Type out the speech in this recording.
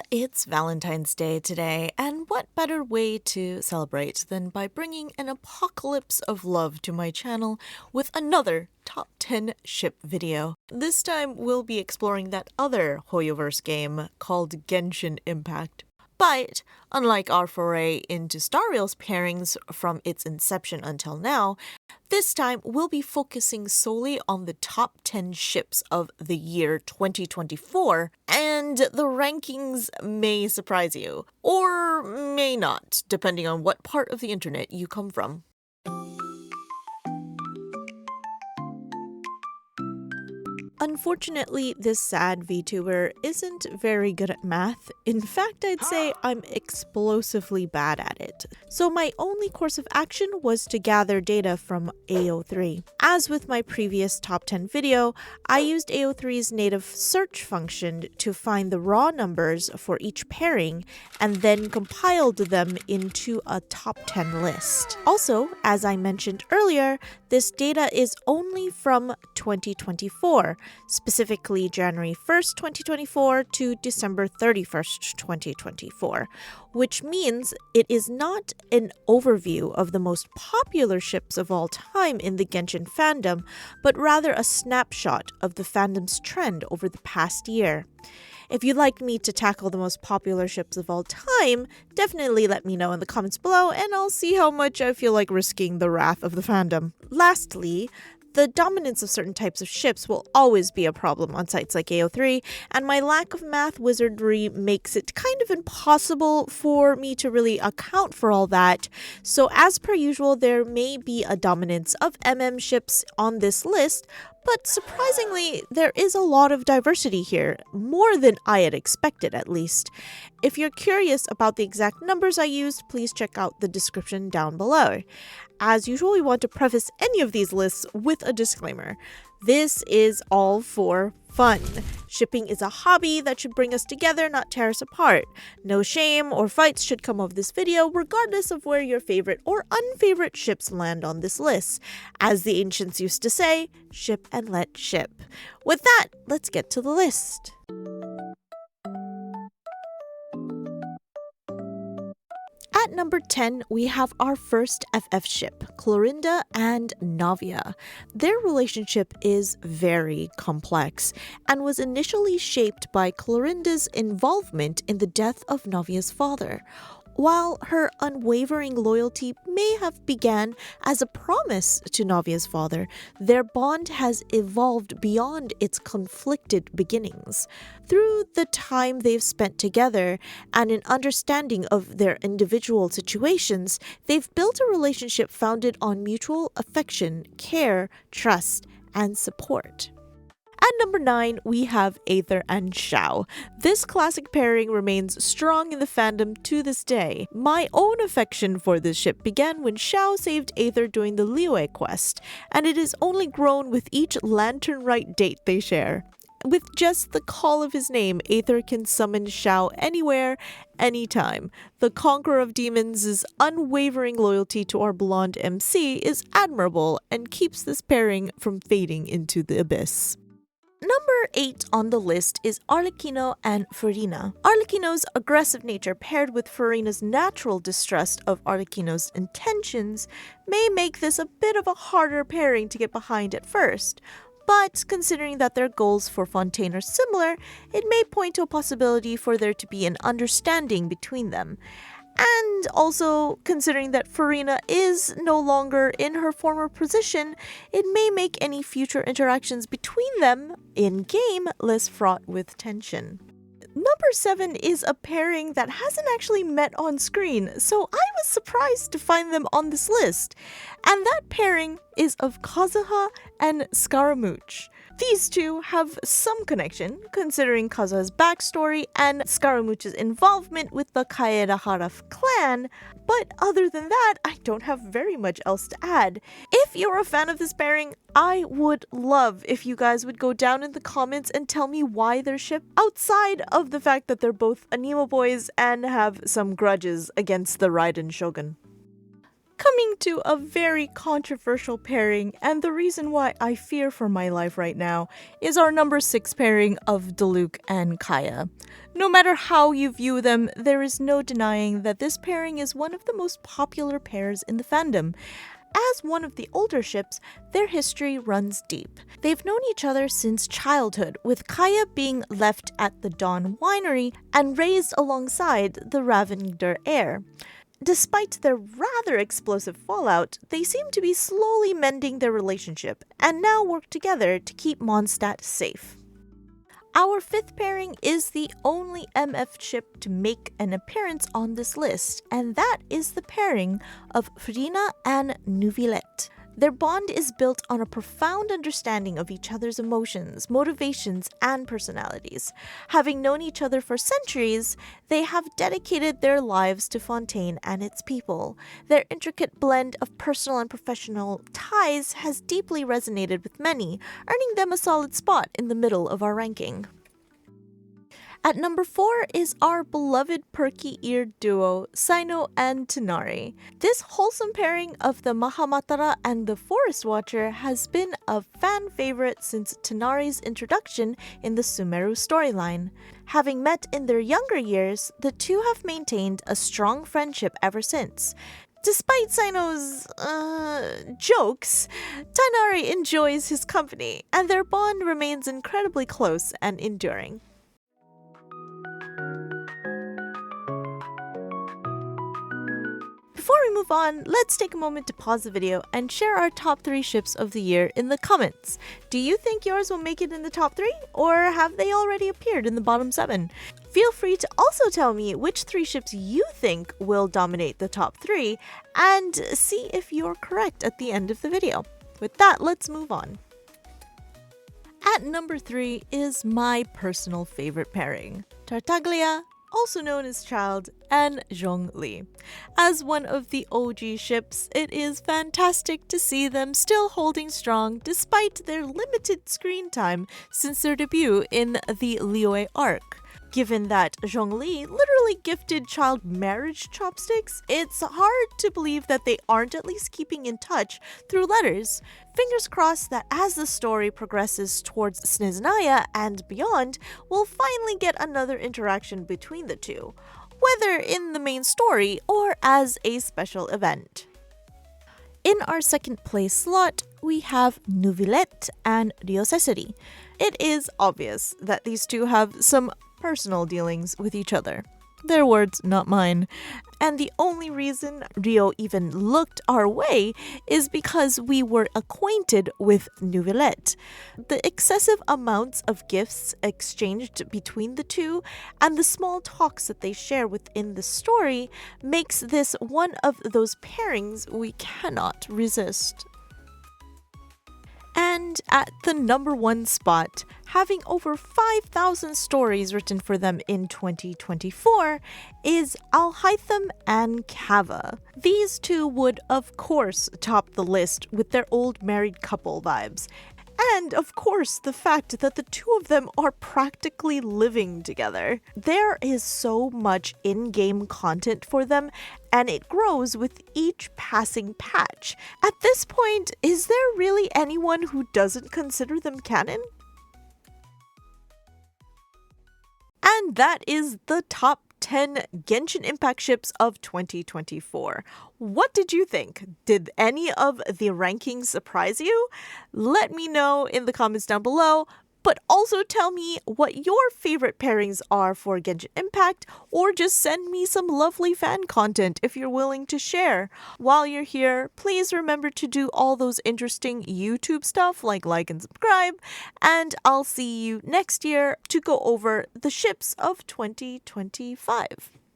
it's Valentine's Day today, and what better way to celebrate than by bringing an apocalypse of love to my channel with another top 10 ship video. This time we'll be exploring that other Hoyoverse game called Genshin Impact. But, unlike our foray into Star Rail's pairings from its inception until now, this time we'll be focusing solely on the top 10 ships of the year 2024, and the rankings may surprise you, or may not, depending on what part of the internet you come from. Unfortunately, this sad VTuber isn't very good at math. In fact, I'd say I'm explosively bad at it. So my only course of action was to gather data from AO3. As with my previous top 10 video, I used AO3's native search function to find the raw numbers for each pairing and then compiled them into a top 10 list. Also, as I mentioned earlier, this data is only from 2024. Specifically January 1st, 2024 to December 31st, 2024, which means it is not an overview of the most popular ships of all time in the Genshin fandom, but rather a snapshot of the fandom's trend over the past year. If you'd like me to tackle the most popular ships of all time, definitely let me know in the comments below and I'll see how much I feel like risking the wrath of the fandom. Lastly, the dominance of certain types of ships will always be a problem on sites like AO3, and my lack of math wizardry makes it kind of impossible for me to really account for all that. So as per usual, there may be a dominance of ships on this list, but surprisingly, there is a lot of diversity here, more than I had expected at least. If you're curious about the exact numbers I used, please check out the description down below. As usual, we want to preface any of these lists with a disclaimer. This is all for fun. Shipping is a hobby that should bring us together, not tear us apart. No shame or fights should come of this video, regardless of where your favorite or unfavorite ships land on this list. As the ancients used to say, ship and let ship. With that, let's get to the list. At number 10, we have our first FF ship, Clorinda and Navia. Their relationship is very complex and was initially shaped by Clorinda's involvement in the death of Navia's father. While her unwavering loyalty may have began as a promise to Navia's father, their bond has evolved beyond its conflicted beginnings. Through the time they've spent together and an understanding of their individual situations, they've built a relationship founded on mutual affection, care, trust, and support. At number 9, we have Aether and Xiao. This classic pairing remains strong in the fandom to this day. My own affection for this ship began when Xiao saved Aether during the Liyue quest, and it has only grown with each Lantern Rite date they share. With just the call of his name, Aether can summon Xiao anywhere, anytime. The Conqueror of Demons' unwavering loyalty to our blonde MC is admirable and keeps this pairing from fading into the abyss. Number 8 on the list is Arlecchino and Furina. Arlecchino's aggressive nature paired with Furina's natural distrust of Arlecchino's intentions may make this a bit of a harder pairing to get behind at first. But considering that their goals for Fontaine are similar, it may point to a possibility for there to be an understanding between them. And also, considering that Furina is no longer in her former position, it may make any future interactions between them in-game less fraught with tension. Number 7 is a pairing that hasn't actually met on screen, so I was surprised to find them on this list. And that pairing is of Kazuha and Scaramouche. These two have some connection, considering Kazuha's backstory and Scaramouche's involvement with the Kaedahara clan, but other than that, I don't have very much else to add. If you're a fan of this pairing, I would love if you guys would go down in the comments and tell me why they're shipped, outside of the fact that they're both anemo boys and have some grudges against the Raiden Shogun. Coming to a very controversial pairing, and the reason why I fear for my life right now, is our number 6 pairing of Diluc and Kaya. No matter how you view them, there is no denying that this pairing is one of the most popular pairs in the fandom. As one of the older ships, their history runs deep. They've known each other since childhood, with Kaya being left at the Dawn Winery and raised alongside the Ravengr heir. Despite their rather explosive fallout, they seem to be slowly mending their relationship and now work together to keep Mondstadt safe. Our 5th pairing is the only MF ship to make an appearance on this list, and that is the pairing of Frina and Neuvillette. Their bond is built on a profound understanding of each other's emotions, motivations, and personalities. Having known each other for centuries, they have dedicated their lives to Fontaine and its people. Their intricate blend of personal and professional ties has deeply resonated with many, earning them a solid spot in the middle of our ranking. At number 4 is our beloved perky-eared duo, Cyno and Tighnari. This wholesome pairing of the Mahamatara and the Forest Watcher has been a fan favorite since Tighnari's introduction in the Sumeru storyline. Having met in their younger years, the two have maintained a strong friendship ever since. Despite Cyno's jokes, Tighnari enjoys his company, and their bond remains incredibly close and enduring. Before we move on, let's take a moment to pause the video and share our top 3 ships of the year in the comments. Do you think yours will make it in the top 3, or have they already appeared in the bottom 7? Feel free to also tell me which 3 ships you think will dominate the top 3, and see if you're correct at the end of the video. With that, let's move on. At number 3 is my personal favorite pairing, Tartaglia, also known as Childe, and Zhongli. As one of the OG ships, it is fantastic to see them still holding strong despite their limited screen time since their debut in the Liyue arc. Given that Zhongli literally gifted Childe marriage chopsticks, it's hard to believe that they aren't at least keeping in touch through letters. Fingers crossed that as the story progresses towards Snezhnaya and beyond, we'll finally get another interaction between the two, whether in the main story or as a special event. In our 2nd place slot, we have Neuvillette and Ryoseseri. It is obvious that these two have some personal dealings with each other. Their words, not mine. And the only reason Rio even looked our way is because we were acquainted with Neuvillette. The excessive amounts of gifts exchanged between the two and the small talks that they share within the story makes this one of those pairings we cannot resist. And at the number 1 spot, having over 5,000 stories written for them in 2024, is 𝑴𝒖𝒑𝒂 and 𝒂𝒑𝒂. These two would of course top the list with their old married couple vibes. And of course, the fact that the two of them are practically living together. There is so much in-game content for them, and it grows with each passing patch. At this point, is there really anyone who doesn't consider them canon? And that is the top 10 Genshin Impact ships of 2024. What did you think? Did any of the rankings surprise you? Let me know in the comments down below, but also tell me what your favorite pairings are for Genshin Impact, or just send me some lovely fan content if you're willing to share. While you're here, please remember to do all those interesting YouTube stuff like and subscribe, and I'll see you next year to go over the ships of 2025.